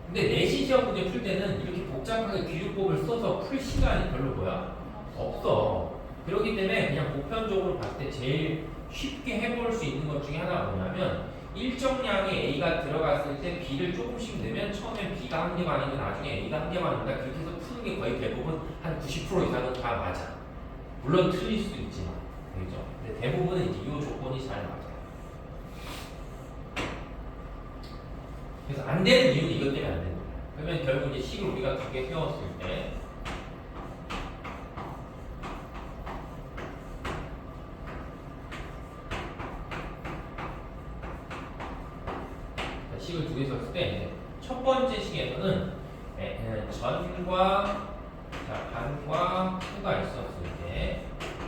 근데 내신 시험 문제 풀 때는 이렇게 복잡하게 기준법을 써서 풀 시간이 별로 없어. 그렇기 때문에 그냥 보편적으로 봤을 때 제일 쉽게 해볼 수 있는 것 중에 하나가 뭐냐면 일정량의 A가 들어갔을 때 B를 조금씩 넣으면 처음엔 B가 한 개 반인데 나중에 A가 한 개 반인다. 그렇게 해서 푸는 게 거의 대부분 한 90% 이상은 다 맞아. 물론 틀릴 수도 있지만, 그죠? 근데 대부분은 이제 이 조건이 잘 맞아. 그래서 안 되는 이유는 이것 때문에 안 되는 거야. 그러면 결국 이제 식을 우리가 두 개 세웠을 때 식을 두 개 썼을 때 첫 번째 식에서는 전과 반과 후가 있었을 때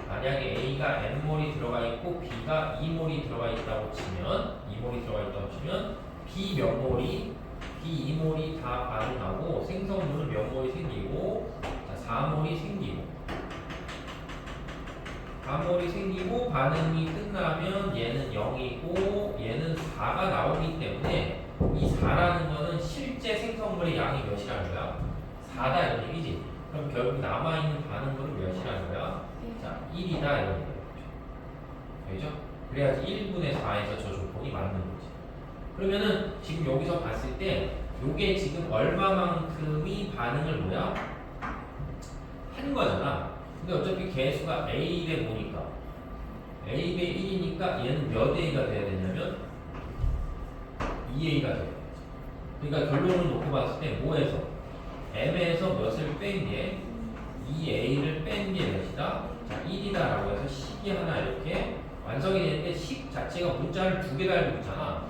만약에 A가 N몰이 들어가 있고 B가 2몰이 들어가 있다고 치면 B 몇 몰이 B 2몰이 다 반응하고 생성물은 몇 몰이 생기고 4몰이 생기고 4몰이 생기고 반응이 끝나면 얘는 0이고 얘는 4가 나오기 때문에 이 4라는 거는 실제 생성물의 양이 몇이라는 거야? 4다 이런 얘기지. 그럼 결국 남아있는 반응물은 몇이라는 거야? 자, 1이다 이런 거죠. 그죠? 그래야지 1분의 4에서 저 조건이 맞는 거지. 그러면은 지금 여기서 봤을 때 요게 지금 얼마만큼이 반응을 뭐야? 한 거잖아. 근데 어차피 개수가 A대 보니까 A대 1이니까 얘는 몇 A가 돼야 되냐면 2A가 돼야 돼. 그러니까 결론을 놓고 봤을 때 뭐에서? M에서 몇을 뺀 게 2A를 뺀 게 몇이다? 자, 1이다라고 해서 식이 하나 이렇게 완성이 되는데 식 자체가 문자를 두 개 달고 있잖아.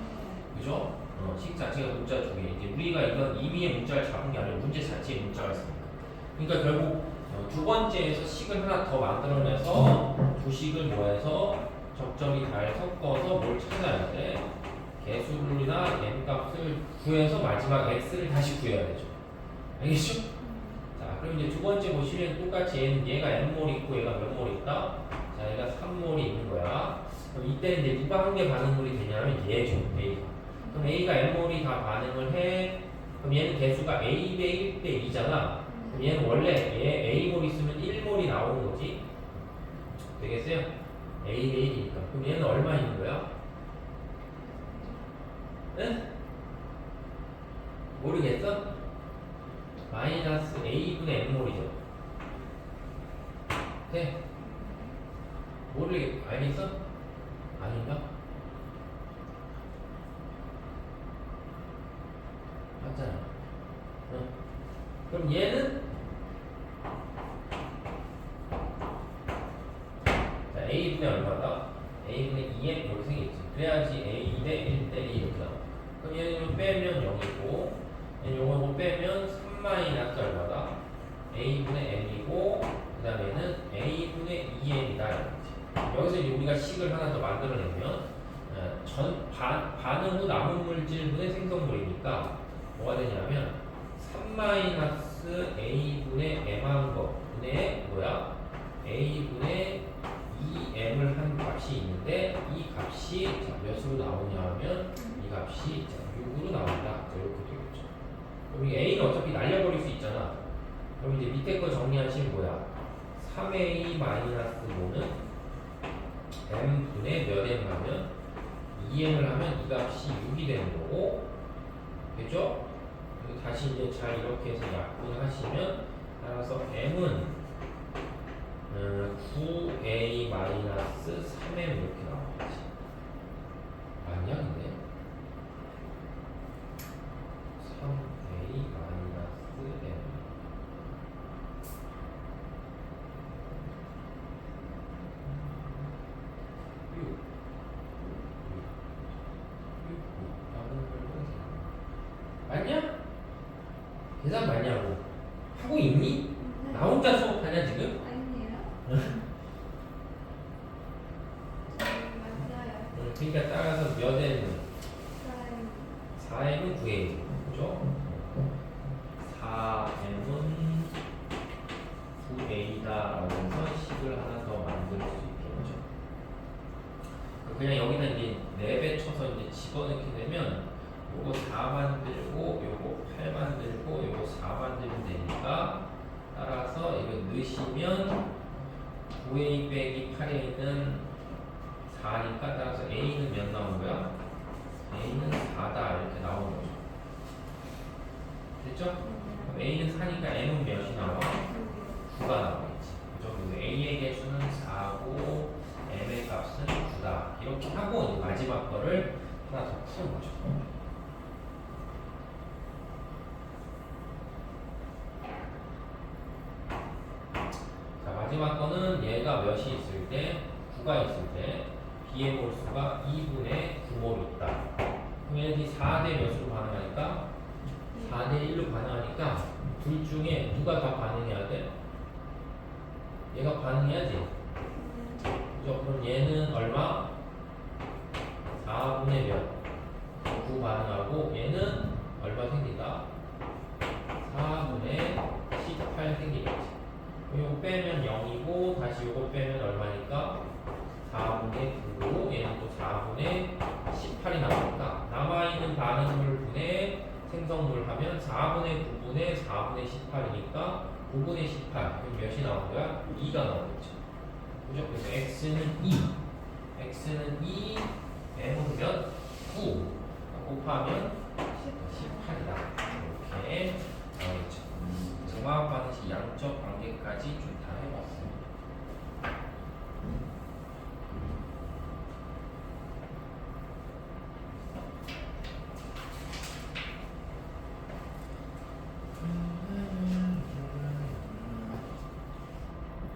그죠? 식 자체가 문자 두 개. 이제 우리가 이건 임의의 문자를 잡은 게 아니라 문제 자체의 문자가 있습니다. 그러니까 결국 두 번째에서 식을 하나 더 만들어내서 두 식을 뭐해서 적절히 잘 섞어서 뭘 찾아야 돼? 개수물이나 n값을 구해서 마지막 x를 다시 구해야 되죠. 알겠죠? 자, 그럼 이제 두 번째 보시면 똑같이 얘가 n몰 있고 얘가 몇 몰 있다? 자, 얘가 3몰이 있는 거야. 그럼 이때는 이제 누가 한 개 반응물이 되냐면 얘죠, A가. 그럼 A가 n몰이 다 반응을 해. 그럼 얘는 개수가 A 대 1 대 2잖아. 그럼 얘는 원래 얘 A몰 있으면 1몰이 나오는 거지. 되겠어요? A 대 1이니까. 그럼 얘는 얼마 있는 거야? 응? 모르겠어? 마이너스 A분의 N몰이죠. 네? 알겠어? 아닌가? 맞잖아. 응? 그럼 얘는 자, A분의 얼마다? A분의 2N 이렇게 생겼지. 그래야지 A 2대 1 대 2 이렇게 나와. 그럼 얘는 빼면 0이고 얘는 요거 빼면 3 마이너스 얼마다? A분의 N이고 그 다음에는 A분의 2N이다. 여기서 이제 우리가 식을 하나 더 만들어내면 반응 후 남은 물질분의 생성물이니까 뭐가 되냐면 3 마이너스 A분의 M한 거분의 뭐야? A분의 2M을 한 값이 있는데 이 값이 몇으로 나오냐 하면 이 값이 6으로 나온다. 이렇게 되겠죠. 그럼 이 A는 어차피 날려버릴 수 있잖아. 그럼 이제 밑에 거 정리하시면 뭐야? 3A 마이너스 5는 M분의 몇 M 하면 2M을 하면 이 값이 6이 되는 거고 됐죠? 그리고 다시 이제 잘 이렇게 해서 약분하시면 따라서 M은 9a 마이너스 3m 이렇게 나와야지. 아니야 근데 3a 마이너스 m 6 맞냐? 계산 맞냐고 하고 있니? 나 혼자 수업하냐 지금? 아니에요? 맞아요. 그러니까 따라서 몇 m은? 사인 4m은 9a 그죠? 4m은 9a다 라면서 식을 하나 더 만들 수 있겠죠. 그냥 여기다 이제 4배 쳐서 이제 집어넣게 되면 요거 4 만들고 요거 8 만들고 요거 4 만들면 되니까 따라서 이거 넣으시면 9a 빼기 8에 있는 4니까 따라서 a는 몇 나온 거야? a는 4다 이렇게 나오는 거죠. 됐죠? 그럼 a는 4니까 m은 몇이 나와? 9가 나오겠지. 그죠? 그래서 a의 개수는 4고 m의 값은 9다. 이렇게 하고 이제 마지막 거를 하나 더 푸는 거죠. 자, 마지막 거는 얘가 몇이 있을 때, 9가 있을 때 b의 몰수가 2분의 9몰 있다. 그럼 얘네들이 4대 몇으로 반응하니까? 4대 1로 반응하니까 둘 중에 누가 더 반응해야 돼? 얘가 반응해야지. 그죠? 그럼 얘는 얼마? 4분의 몇? 9 반응하고 얘는 얼마 생긴다? 4분의 18 생기겠지. 요거 빼면 0이고 다시 요거 빼면 얼마니까? 4분의 9고 얘는 또 4분의 18이 나오니까 남아있는 반응물 분의 생성물 하면 4분의 9분의 4분의 18이니까 9분의 18 그럼 몇이 나온 거야? 2가 나오겠죠. 그죠? 그래서 x는 2 x는 2 m은 몇? 9 곱하면 18이다. 이렇게 나오겠죠. 정확 방식 양적 관계까지 좀 다 해봤어요.